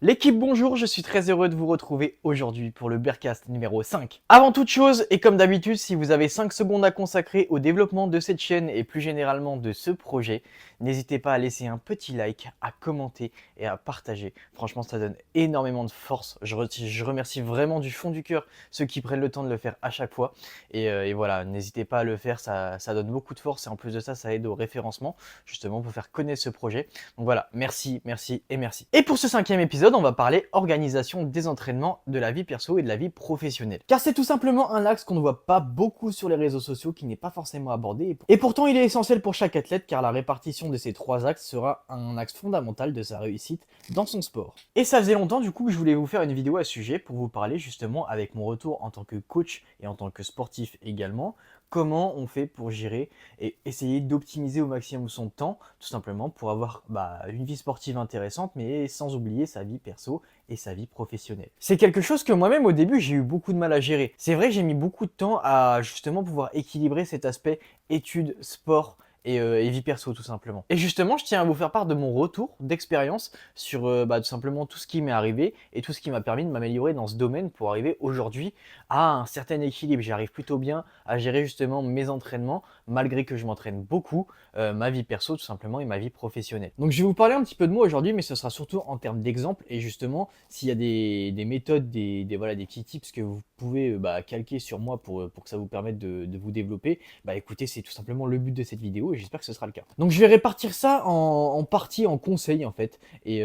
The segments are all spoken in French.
L'équipe, bonjour, je suis très heureux de vous retrouver aujourd'hui pour le Bearcast numéro 5. Avant toute chose, et comme d'habitude, si vous avez 5 secondes à consacrer au développement de cette chaîne et plus généralement de ce projet, n'hésitez pas à laisser un petit like, à commenter et à partager. Franchement, ça donne énormément de force. Je remercie vraiment du fond du cœur ceux qui prennent le temps de le faire à chaque fois. Et voilà, n'hésitez pas à le faire, ça donne beaucoup de force et en plus de ça, ça aide au référencement, justement pour faire connaître ce projet. Donc voilà, merci, merci et merci. Et pour ce 5e épisode, on va parler organisation des entraînements de la vie perso et de la vie professionnelle. Car c'est tout simplement un axe qu'on ne voit pas beaucoup sur les réseaux sociaux, qui n'est pas forcément abordé. Et pourtant, il est essentiel pour chaque athlète, car la répartition de ces 3 axes sera un axe fondamental de sa réussite dans son sport. Et ça faisait longtemps du coup que je voulais vous faire une vidéo à ce sujet pour vous parler justement avec mon retour en tant que coach et en tant que sportif également, comment on fait pour gérer et essayer d'optimiser au maximum son temps, tout simplement pour avoir une vie sportive intéressante, mais sans oublier sa vie perso et sa vie professionnelle. C'est quelque chose que moi-même au début j'ai eu beaucoup de mal à gérer. C'est vrai que j'ai mis beaucoup de temps à justement pouvoir équilibrer cet aspect études, sport, et vie perso tout simplement. Et justement, je tiens à vous faire part de mon retour d'expérience sur tout simplement tout ce qui m'est arrivé et tout ce qui m'a permis de m'améliorer dans ce domaine pour arriver aujourd'hui à un certain équilibre. J'arrive plutôt bien à gérer justement mes entraînements malgré que je m'entraîne beaucoup, ma vie perso tout simplement et ma vie professionnelle. Donc je vais vous parler un petit peu de moi aujourd'hui, mais ce sera surtout en termes d'exemple et justement s'il y a des méthodes, voilà, des petits tips que vous pouvez calquer sur moi pour que ça vous permette de vous développer, écoutez, c'est tout simplement le but de cette vidéo et j'espère que ce sera le cas. Donc je vais répartir ça en partie en conseils en fait. Et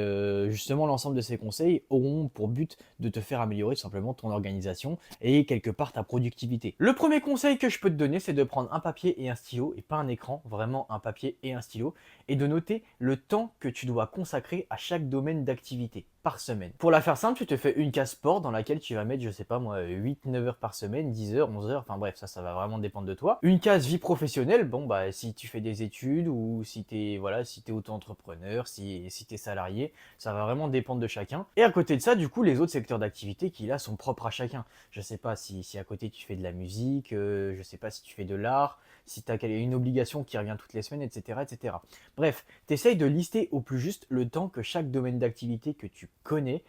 justement, l'ensemble de ces conseils auront pour but de te faire améliorer tout simplement ton organisation et quelque part ta productivité. Le premier conseil que je peux te donner, c'est de prendre un papier et un stylo et pas un écran, vraiment un papier et un stylo, et de noter le temps que tu dois consacrer à chaque domaine d'activité par semaine. Pour la faire simple, tu te fais une case sport dans laquelle tu vas mettre, je sais pas moi, 8-9 heures par semaine, 10 heures, 11 heures, enfin bref, ça va vraiment dépendre de toi. Une case vie professionnelle, bon si tu fais des études ou si t'es auto-entrepreneur, si t'es salarié, ça va vraiment dépendre de chacun. Et à côté de ça, du coup, les autres secteurs d'activité qui là sont propres à chacun. Je sais pas si à côté tu fais de la musique, je sais pas si tu fais de l'art, si tu as une obligation qui revient toutes les semaines, etc. etc. Bref, t'essayes de lister au plus juste le temps que chaque domaine d'activité que tu connais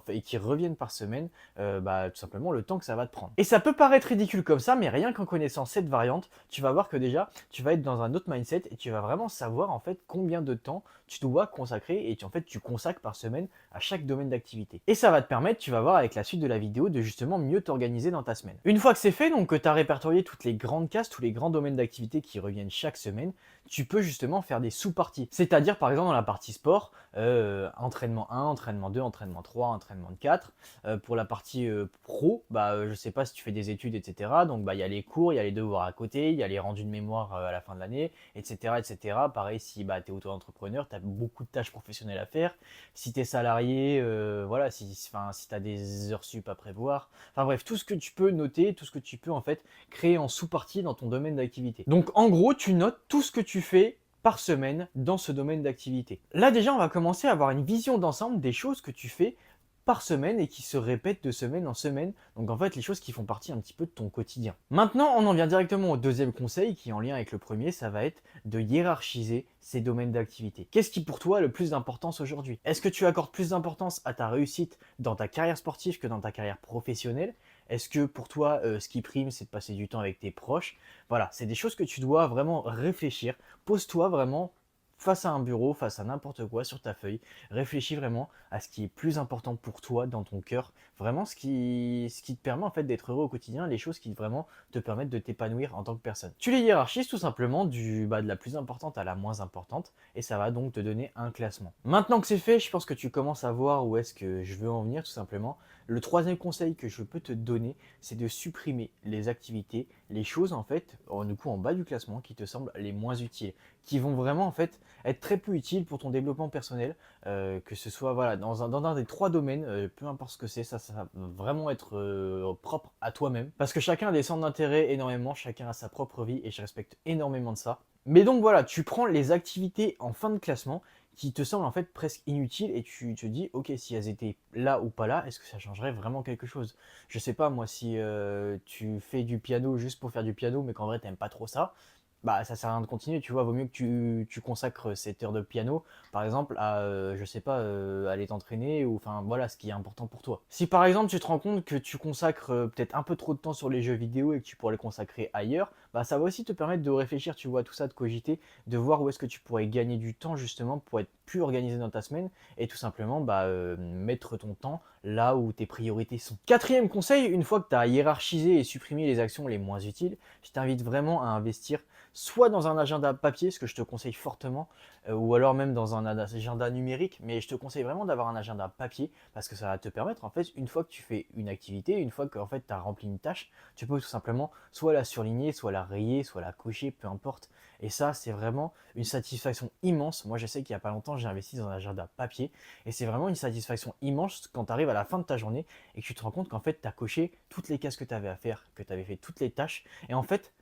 et qui reviennent par semaine, tout simplement le temps que ça va te prendre. Et ça peut paraître ridicule comme ça, mais rien qu'en connaissant cette variante, tu vas voir que déjà, tu vas être dans un autre mindset et tu vas vraiment savoir en fait combien de temps tu dois consacrer et en fait tu consacres par semaine à chaque domaine d'activité. Et ça va te permettre, tu vas voir avec la suite de la vidéo, de justement mieux t'organiser dans ta semaine. Une fois que c'est fait, donc que tu as répertorié toutes les grandes cases, tous les grands domaines d'activité qui reviennent chaque semaine, tu peux justement faire des sous-parties. C'est-à-dire par exemple dans la partie sport, entraînement 1, entraînement 2, entraînement 3, entraînement 4. Pour la partie pro, je sais pas si tu fais des études, etc. Donc il y a les cours, il y a les devoirs à côté, il y a les rendus de mémoire à la fin de l'année, etc. etc. Pareil, si tu es auto-entrepreneur, tu as beaucoup de tâches professionnelles à faire. Si tu es salarié, voilà, si tu as des heures sup à prévoir. Enfin bref, tout ce que tu peux noter, tout ce que tu peux en fait créer en sous-partie dans ton domaine d'activité. Donc en gros, tu notes tout ce que tu fais par semaine dans ce domaine d'activité. Là déjà, on va commencer à avoir une vision d'ensemble des choses que tu fais par semaine et qui se répètent de semaine en semaine. Donc en fait, les choses qui font partie un petit peu de ton quotidien. Maintenant, on en vient directement au deuxième conseil qui est en lien avec le premier, ça va être de hiérarchiser ces domaines d'activité. Qu'est-ce qui pour toi a le plus d'importance aujourd'hui? Est-ce que tu accordes plus d'importance à ta réussite dans ta carrière sportive que dans ta carrière professionnelle? Est-ce que pour toi, ce qui prime, c'est de passer du temps avec tes proches? Voilà, c'est des choses que tu dois vraiment réfléchir. Pose-toi vraiment face à un bureau, face à n'importe quoi sur ta feuille. Réfléchis vraiment à ce qui est plus important pour toi dans ton cœur. Vraiment ce qui te permet en fait d'être heureux au quotidien, les choses qui vraiment te permettent de t'épanouir en tant que personne. Tu les hiérarchises tout simplement de la plus importante à la moins importante et ça va donc te donner un classement. Maintenant que c'est fait, je pense que tu commences à voir où est-ce que je veux en venir tout simplement. Le troisième conseil que je peux te donner, c'est de supprimer les activités, les choses en fait, du coup en bas du classement qui te semblent les moins utiles, qui vont vraiment en fait être très peu utiles pour ton développement personnel, que ce soit voilà, dans un des 3 domaines, peu importe ce que c'est, ça va vraiment être propre à toi-même. Parce que chacun a des centres d'intérêt énormément, chacun a sa propre vie et je respecte énormément de ça. Mais donc voilà, tu prends les activités en fin de classement qui te semblent en fait presque inutiles et tu te dis ok, si elles étaient là ou pas là, est-ce que ça changerait vraiment quelque chose? Je sais pas moi, si tu fais du piano juste pour faire du piano mais qu'en vrai t'aimes pas trop ça, bah ça sert à rien de continuer, tu vois, vaut mieux que tu consacres cette heure de piano, par exemple, à, je sais pas, aller t'entraîner, ou enfin voilà, ce qui est important pour toi. Si par exemple tu te rends compte que tu consacres peut-être un peu trop de temps sur les jeux vidéo et que tu pourrais le consacrer ailleurs, bah ça va aussi te permettre de réfléchir, tu vois, tout ça, de cogiter, de voir où est-ce que tu pourrais gagner du temps justement pour être plus organisé dans ta semaine et tout simplement bah, mettre ton temps là où tes priorités sont. Quatrième conseil, une fois que tu as hiérarchisé et supprimé les actions les moins utiles, je t'invite vraiment à investir soit dans un agenda papier, ce que je te conseille fortement, ou alors même dans un agenda numérique, mais je te conseille vraiment d'avoir un agenda papier parce que ça va te permettre, en fait, une fois que tu fais une activité, une fois que en fait, tu as rempli une tâche, tu peux tout simplement soit la surligner, soit la rayer, soit la cocher, peu importe. Et ça, c'est vraiment une satisfaction immense. Moi, je sais qu'il n'y a pas longtemps, j'ai investi dans un agenda papier et c'est vraiment une satisfaction immense quand tu arrives à la fin de ta journée et que tu te rends compte qu'en fait, tu as coché toutes les cases que tu avais à faire, que tu avais fait toutes les tâches. Et en fait,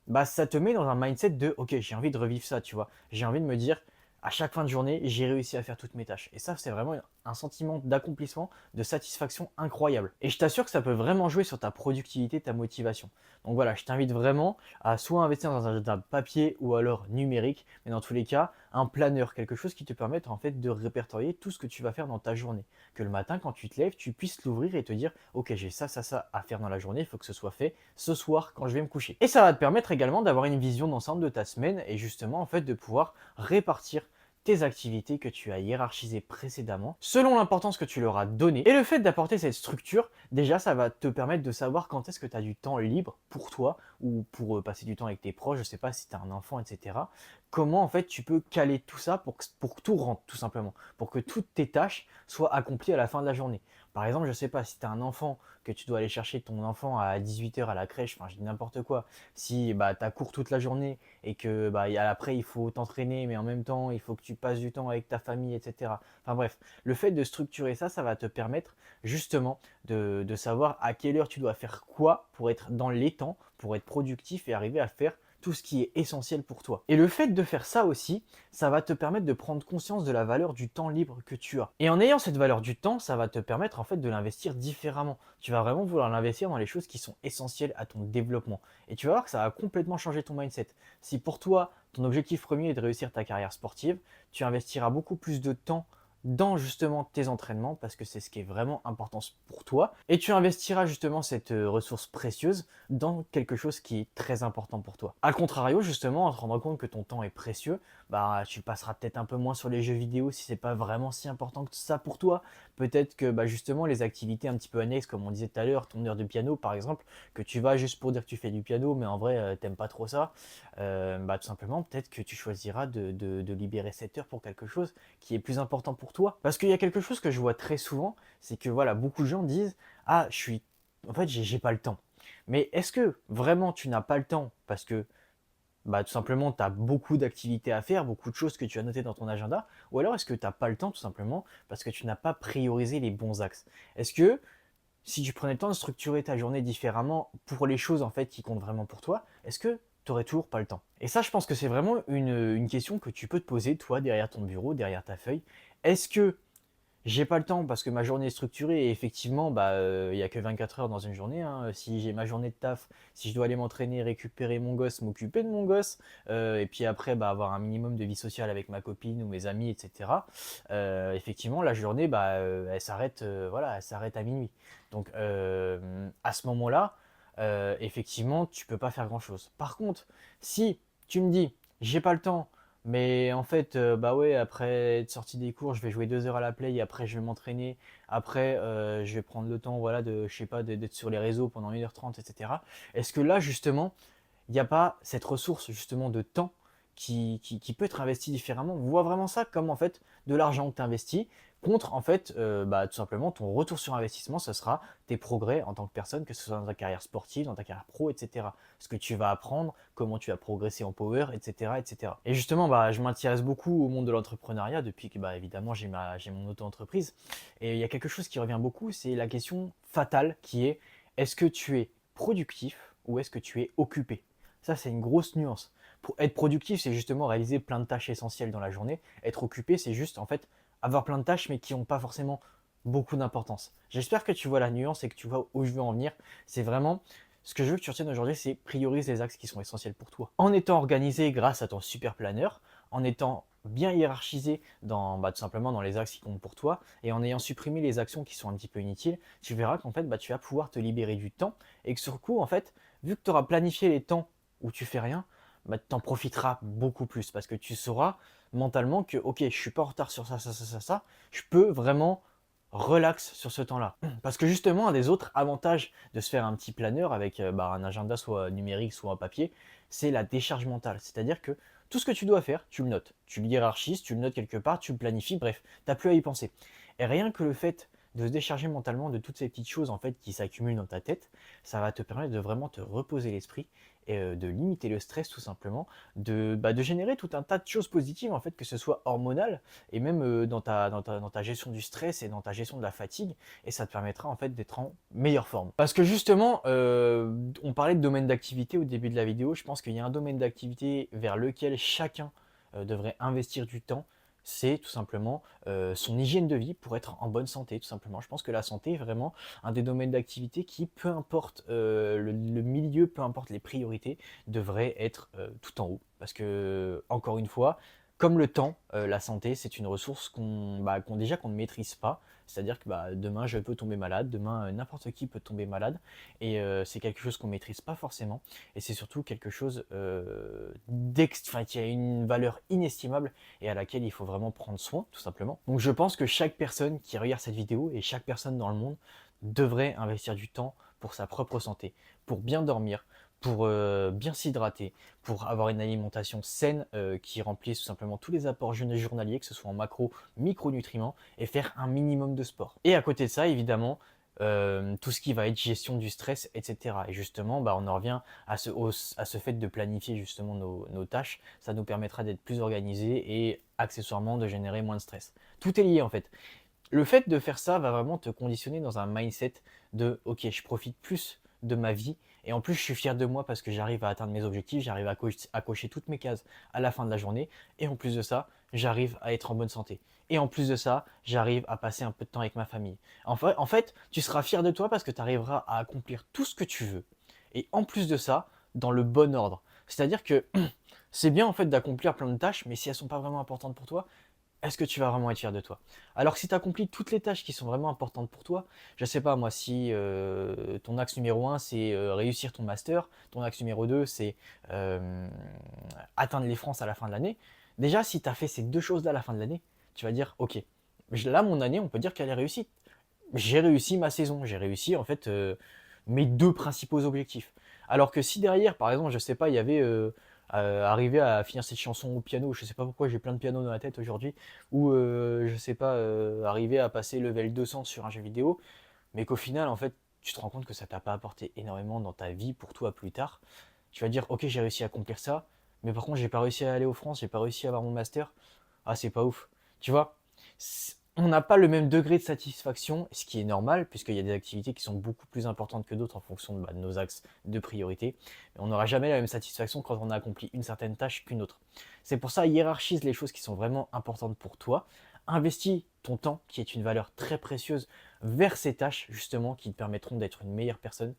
bah, ça te met dans un mindset de ok, j'ai envie de revivre ça, tu vois. J'ai envie de me dire à chaque fin de journée, j'ai réussi à faire toutes mes tâches. Et ça, c'est vraiment un sentiment d'accomplissement, de satisfaction incroyable. Et je t'assure que ça peut vraiment jouer sur ta productivité, ta motivation. Donc voilà, je t'invite vraiment à soit investir dans un agenda papier ou alors numérique, mais dans tous les cas, un planeur, quelque chose qui te permette en fait de répertorier tout ce que tu vas faire dans ta journée. Que le matin, quand tu te lèves, tu puisses l'ouvrir et te dire ok, j'ai ça à faire dans la journée, il faut que ce soit fait ce soir quand je vais me coucher. Et ça va te permettre également d'avoir une vision d'ensemble de ta semaine et justement en fait de pouvoir répartir tes activités que tu as hiérarchisées précédemment selon l'importance que tu leur as donnée. Et le fait d'apporter cette structure, déjà ça va te permettre de savoir quand est-ce que tu as du temps libre pour toi ou pour passer du temps avec tes proches, je sais pas si tu as un enfant, etc. Comment en fait tu peux caler tout ça pour que tout rentre tout simplement, pour que toutes tes tâches soient accomplies à la fin de la journée. Par exemple, je sais pas, si tu as un enfant, que tu dois aller chercher ton enfant à 18 h à la crèche, enfin je dis n'importe quoi, si bah, tu as cours toute la journée et que bah, après il faut t'entraîner, mais en même temps il faut que tu passes du temps avec ta famille, etc. Enfin bref, le fait de structurer ça, ça va te permettre justement de savoir à quelle heure tu dois faire quoi pour être dans les temps, pour être productif et arriver à faire tout ce qui est essentiel pour toi. Et le fait de faire ça aussi, ça va te permettre de prendre conscience de la valeur du temps libre que tu as. Et en ayant cette valeur du temps, ça va te permettre en fait de l'investir différemment. Tu vas vraiment vouloir l'investir dans les choses qui sont essentielles à ton développement. Et tu vas voir que ça va complètement changer ton mindset. Si pour toi, ton objectif premier est de réussir ta carrière sportive, tu investiras beaucoup plus de temps dans justement tes entraînements parce que c'est ce qui est vraiment important pour toi et tu investiras justement cette ressource précieuse dans quelque chose qui est très important pour toi. A contrario, justement, en te rendant compte que ton temps est précieux, bah tu passeras peut-être un peu moins sur les jeux vidéo si c'est pas vraiment si important que ça pour toi. Peut-être que bah, justement les activités un petit peu annexes, comme on disait tout à l'heure, ton heure de piano par exemple, que tu vas juste pour dire que tu fais du piano, mais en vrai t'aimes pas trop ça, bah tout simplement peut-être que tu choisiras de libérer cette heure pour quelque chose qui est plus important pour toi. Parce qu'il y a quelque chose que je vois très souvent, c'est que voilà, beaucoup de gens disent ah en fait j'ai pas le temps. Mais est-ce que vraiment tu n'as pas le temps parce que bah, tout simplement tu as beaucoup d'activités à faire, beaucoup de choses que tu as notées dans ton agenda, ou alors est-ce que tu n'as pas le temps tout simplement parce que tu n'as pas priorisé les bons axes? Est-ce que si tu prenais le temps de structurer ta journée différemment pour les choses en fait qui comptent vraiment pour toi, est-ce que tu n'aurais toujours pas le temps? Et ça, je pense que c'est vraiment une question que tu peux te poser, toi, derrière ton bureau, derrière ta feuille. Est-ce que j'ai pas le temps parce que ma journée est structurée et effectivement, bah, il y a que 24 heures dans une journée, hein. Si j'ai ma journée de taf, si je dois aller m'entraîner, récupérer mon gosse, m'occuper de mon gosse, et puis après, bah, avoir un minimum de vie sociale avec ma copine ou mes amis, etc. Effectivement, la journée, bah, elle s'arrête, voilà, elle s'arrête à minuit. Donc, à ce moment-là, effectivement, tu peux pas faire grand-chose. Par contre, si tu me dis, j'ai pas le temps, mais en fait, bah ouais, après être sorti des cours, je vais jouer 2 heures à la play, et après je vais m'entraîner. Après, je vais prendre le temps, voilà, je sais pas, d'être sur les réseaux pendant 1h30, etc. Est-ce que là, justement, il n'y a pas cette ressource justement de temps qui peut être investie différemment? Vois vraiment ça comme en fait de l'argent que tu investis contre en fait bah, tout simplement ton retour sur investissement, ce sera tes progrès en tant que personne, que ce soit dans ta carrière sportive, dans ta carrière pro, etc. Ce que tu vas apprendre, comment tu vas progresser en power, etc. etc. Et justement, bah, je m'intéresse beaucoup au monde de l'entrepreneuriat depuis que bah, évidemment j'ai mon auto-entreprise. Et il y a quelque chose qui revient beaucoup, c'est la question fatale qui est-ce que tu es productif ou est-ce que tu es occupé? Ça, c'est une grosse nuance. Pour être productif, c'est justement réaliser plein de tâches essentielles dans la journée. Être occupé, c'est juste en fait avoir plein de tâches mais qui n'ont pas forcément beaucoup d'importance. J'espère que tu vois la nuance et que tu vois où je veux en venir. C'est vraiment ce que je veux que tu retiennes aujourd'hui, c'est priorise les axes qui sont essentiels pour toi. En étant organisé grâce à ton super planeur, en étant bien hiérarchisé tout simplement dans les axes qui comptent pour toi, et en ayant supprimé les actions qui sont un petit peu inutiles, tu verras qu'en fait, tu vas pouvoir te libérer du temps, et que sur le coup, en fait, vu que tu auras planifié les temps où tu fais rien, tu en profiteras beaucoup plus, parce que tu sauras mentalement que, ok, je suis pas en retard sur ça, je peux vraiment relax sur ce temps-là. Parce que justement, un des autres avantages de se faire un petit planeur avec un agenda soit numérique, soit en papier, c'est la décharge mentale. C'est-à-dire que tout ce que tu dois faire, tu le notes. Tu le hiérarchises, tu le notes quelque part, tu le planifies, bref, tu n'as plus à y penser. Et rien que le fait de se décharger mentalement de toutes ces petites choses en fait qui s'accumulent dans ta tête, ça va te permettre de vraiment te reposer l'esprit et de limiter le stress tout simplement, de générer tout un tas de choses positives en fait, que ce soit hormonal et même dans ta gestion du stress et dans ta gestion de la fatigue, et ça te permettra en fait d'être en meilleure forme. Parce que justement, on parlait de domaine d'activité au début de la vidéo, je pense qu'il y a un domaine d'activité vers lequel chacun devrait investir du temps, c'est tout simplement son hygiène de vie pour être en bonne santé, tout simplement. Je pense que la santé est vraiment un des domaines d'activité qui, peu importe le milieu, peu importe les priorités, devrait être tout en haut. Parce que, encore une fois, comme le temps, la santé, c'est une ressource qu'on ne maîtrise pas. C'est-à-dire que demain, je peux tomber malade, demain, n'importe qui peut tomber malade, et c'est quelque chose qu'on ne maîtrise pas forcément, et c'est surtout quelque chose qui a une valeur inestimable et à laquelle il faut vraiment prendre soin, tout simplement. Donc je pense que chaque personne qui regarde cette vidéo et chaque personne dans le monde devrait investir du temps pour sa propre santé, pour bien dormir, pour bien s'hydrater, pour avoir une alimentation saine qui remplisse tout simplement tous les apports journaliers, que ce soit en macro, micronutriments, et faire un minimum de sport. Et à côté de ça, évidemment, tout ce qui va être gestion du stress, etc. Et justement, on en revient à ce fait de planifier justement nos tâches. Ça nous permettra d'être plus organisés et accessoirement de générer moins de stress. Tout est lié en fait. Le fait de faire ça va vraiment te conditionner dans un mindset de ok, je profite plus de ma vie et en plus je suis fier de moi parce que j'arrive à atteindre mes objectifs, j'arrive à cocher toutes mes cases à la fin de la journée et en plus de ça, j'arrive à être en bonne santé. Et en plus de ça, j'arrive à passer un peu de temps avec ma famille. En fait, tu seras fier de toi parce que tu arriveras à accomplir tout ce que tu veux. Et en plus de ça, dans le bon ordre. C'est-à-dire que c'est bien en fait d'accomplir plein de tâches, mais si elles sont pas vraiment importantes pour toi, est-ce que tu vas vraiment être fier de toi? Alors que si tu accomplis toutes les tâches qui sont vraiment importantes pour toi, je sais pas moi, si ton axe numéro un c'est réussir ton master, ton axe numéro 2 c'est euh, atteindre les France à la fin de l'année, déjà si tu as fait ces deux choses-là à la fin de l'année, tu vas dire ok, là mon année on peut dire qu'elle est réussie. J'ai réussi ma saison, j'ai réussi en fait mes deux principaux objectifs. Alors que si derrière, par exemple, je sais pas, il y avait arrivé à finir cette chanson au piano, je sais pas pourquoi j'ai plein de pianos dans la tête aujourd'hui, ou je sais pas, arriver à passer level 200 sur un jeu vidéo, mais qu'au final, en fait, tu te rends compte que ça t'a pas apporté énormément dans ta vie pour toi plus tard. Tu vas dire, ok, j'ai réussi à accomplir ça, mais par contre, j'ai pas réussi à aller aux France, j'ai pas réussi à avoir mon master. Ah, c'est pas ouf. Tu vois, on n'a pas le même degré de satisfaction, ce qui est normal, puisqu'il y a des activités qui sont beaucoup plus importantes que d'autres en fonction de nos axes de priorité. Mais on n'aura jamais la même satisfaction quand on a accompli une certaine tâche qu'une autre. C'est pour ça, hiérarchise les choses qui sont vraiment importantes pour toi. Investis ton temps, qui est une valeur très précieuse, vers ces tâches, justement, qui te permettront d'être une meilleure personne.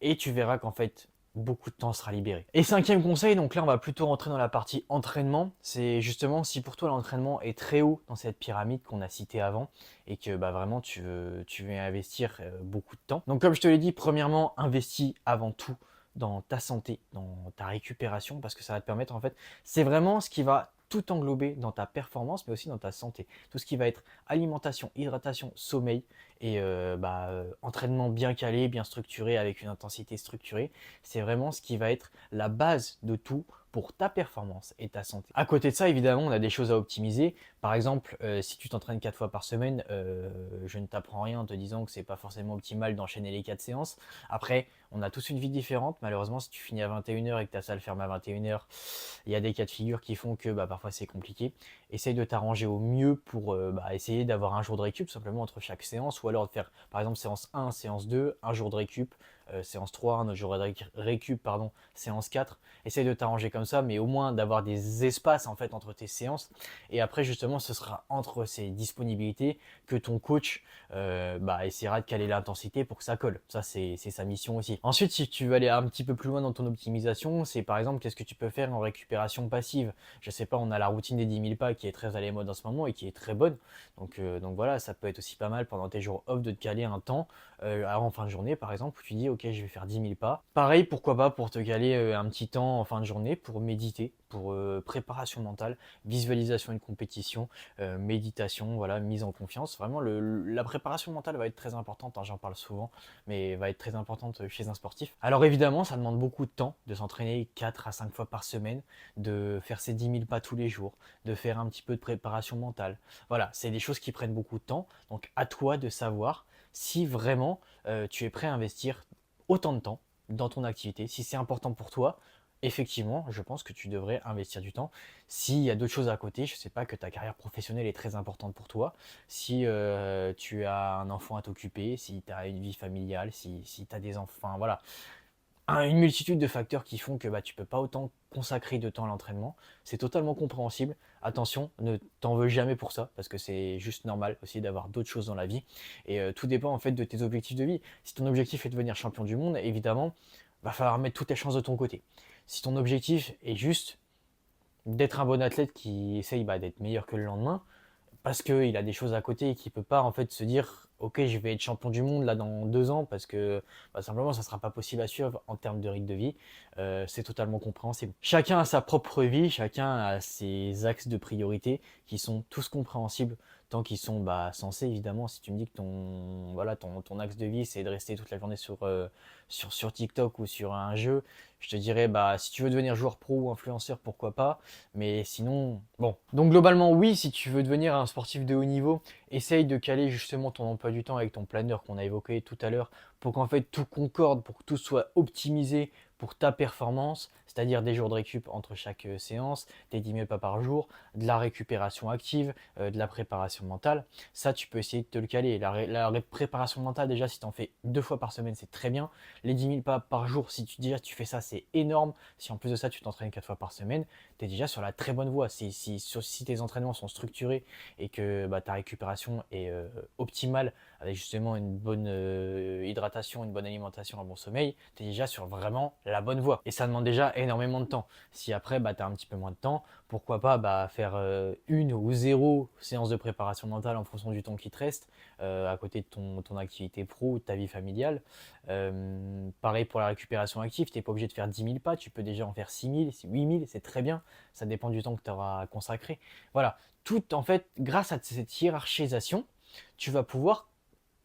Et tu verras qu'en fait, beaucoup de temps sera libéré. Et cinquième conseil, donc là on va plutôt rentrer dans la partie entraînement, c'est justement si pour toi l'entraînement est très haut dans cette pyramide qu'on a citée avant et que vraiment tu veux investir beaucoup de temps. Donc comme je te l'ai dit, premièrement, investis avant tout dans ta santé, dans ta récupération, parce que ça va te permettre en fait, c'est vraiment ce qui va tout englober dans ta performance, mais aussi dans ta santé. Tout ce qui va être alimentation, hydratation, sommeil et entraînement bien calé, bien structuré, avec une intensité structurée, c'est vraiment ce qui va être la base de tout pour ta performance et ta santé. À côté de ça, évidemment, on a des choses à optimiser. Par exemple, si tu t'entraînes 4 fois par semaine, je ne t'apprends rien en te disant que c'est pas forcément optimal d'enchaîner les 4 séances. Après, on a tous une vie différente. Malheureusement, si tu finis à 21h et que ta salle ferme à 21h, il y a des cas de figure qui font que parfois c'est compliqué. Essaye de t'arranger au mieux pour essayer d'avoir un jour de récup simplement entre chaque séance, ou alors de faire par exemple séance 1, séance 2, un jour de récup, séance 3, un autre jour de récup, pardon, séance 4. Essaye de t'arranger comme ça, mais au moins d'avoir des espaces en fait entre tes séances. Et après, justement, ce sera entre ces disponibilités que ton coach essaiera de caler l'intensité pour que ça colle. Ça, c'est sa mission aussi. Ensuite, si tu veux aller un petit peu plus loin dans ton optimisation, c'est par exemple qu'est-ce que tu peux faire en récupération passive. Je sais pas, on a la routine des 10 000 pas qui est très à la mode en ce moment et qui est très bonne. Donc voilà, ça peut être aussi pas mal pendant tes jours off de te caler un temps en fin de journée par exemple où tu dis ok, je vais faire 10 000 pas. Pareil, pourquoi pas pour te caler un petit temps en fin de journée pour méditer, pour préparation mentale, visualisation de compétition, méditation, voilà, mise en confiance. Vraiment, la préparation mentale va être très importante, hein, j'en parle souvent, mais va être très importante chez un sportif. Alors évidemment, ça demande beaucoup de temps de s'entraîner 4 à 5 fois par semaine, de faire ses 10 000 pas tous les jours, de faire un petit peu de préparation mentale. Voilà, c'est des choses qui prennent beaucoup de temps, donc à toi de savoir si vraiment tu es prêt à investir autant de temps dans ton activité, si c'est important pour toi. Effectivement, je pense que tu devrais investir du temps. S'il y a d'autres choses à côté, je ne sais pas, que ta carrière professionnelle est très importante pour toi, si tu as un enfant à t'occuper, si tu as une vie familiale, si tu as des enfants, voilà, une multitude de facteurs qui font que tu peux pas autant consacrer de temps à l'entraînement. C'est totalement compréhensible. Attention, ne t'en veux jamais pour ça, parce que c'est juste normal aussi d'avoir d'autres choses dans la vie. Et tout dépend en fait de tes objectifs de vie. Si ton objectif est de devenir champion du monde, évidemment, va falloir mettre toutes tes chances de ton côté. Si ton objectif est juste d'être un bon athlète qui essaye d'être meilleur que le lendemain, parce qu'il a des choses à côté et qu'il peut pas en fait se dire ok, je vais être champion du monde là dans 2 ans parce que simplement ça sera pas possible à suivre en termes de rythme de vie. C'est totalement compréhensible. Chacun a sa propre vie, chacun a ses axes de priorité qui sont tous compréhensibles tant qu'ils sont censés évidemment. Si tu me dis que ton axe de vie c'est de rester toute la journée sur TikTok ou sur un jeu, je te dirais si tu veux devenir joueur pro ou influenceur, pourquoi pas, mais sinon bon. Donc globalement oui, si tu veux devenir un sportif de haut niveau, essaye de caler justement ton emploi du temps avec ton planeur qu'on a évoqué tout à l'heure pour qu'en fait tout concorde, pour que tout soit optimisé pour ta performance, c'est-à-dire des jours de récup entre chaque séance, des 10 000 pas par jour, de la récupération active, de la préparation mentale. Ça, tu peux essayer de te le caler. La préparation mentale, déjà, si tu en fais 2 fois par semaine, c'est très bien. Les 10 000 pas par jour, si tu fais ça, c'est énorme. Si en plus de ça, tu t'entraînes 4 fois par semaine, tu es déjà sur la très bonne voie. Si tes entraînements sont structurés et que ta récupération est optimale, avec justement une bonne hydratation, une bonne alimentation, un bon sommeil, tu es déjà sur vraiment la bonne voie. Et ça demande déjà énormément de temps. Si après, tu as un petit peu moins de temps, pourquoi pas faire une ou zéro séance de préparation mentale en fonction du temps qui te reste, à côté de ton activité pro ou de ta vie familiale. Pareil pour la récupération active, tu n'es pas obligé de faire 10 000 pas, tu peux déjà en faire 6 000, 8 000, c'est très bien. Ça dépend du temps que tu auras consacré. Voilà, tout en fait, grâce à cette hiérarchisation, tu vas pouvoir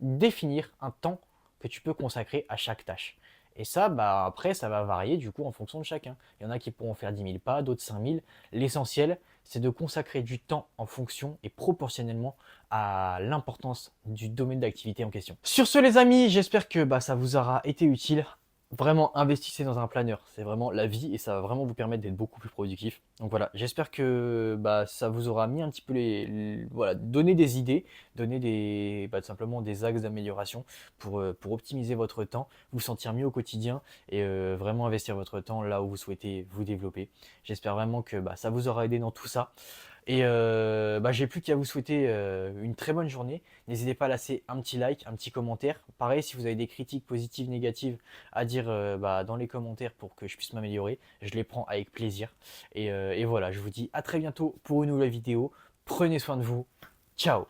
définir un temps que tu peux consacrer à chaque tâche. Et ça, après, ça va varier du coup en fonction de chacun. Il y en a qui pourront faire 10 000 pas, d'autres 5 000. L'essentiel, c'est de consacrer du temps en fonction et proportionnellement à l'importance du domaine d'activité en question. Sur ce, les amis, j'espère que ça vous aura été utile. Vraiment, investissez dans un planeur. C'est vraiment la vie et ça va vraiment vous permettre d'être beaucoup plus productif. Donc voilà, j'espère que ça vous aura mis un petit peu voilà, donner des idées, donner tout simplement des axes d'amélioration pour optimiser votre temps, vous sentir mieux au quotidien et vraiment investir votre temps là où vous souhaitez vous développer. J'espère vraiment que ça vous aura aidé dans tout ça. Et j'ai plus qu'à vous souhaiter une très bonne journée. N'hésitez pas à laisser un petit like, un petit commentaire. Pareil, si vous avez des critiques positives, négatives à dire dans les commentaires pour que je puisse m'améliorer, je les prends avec plaisir. Et voilà, je vous dis à très bientôt pour une nouvelle vidéo. Prenez soin de vous. Ciao!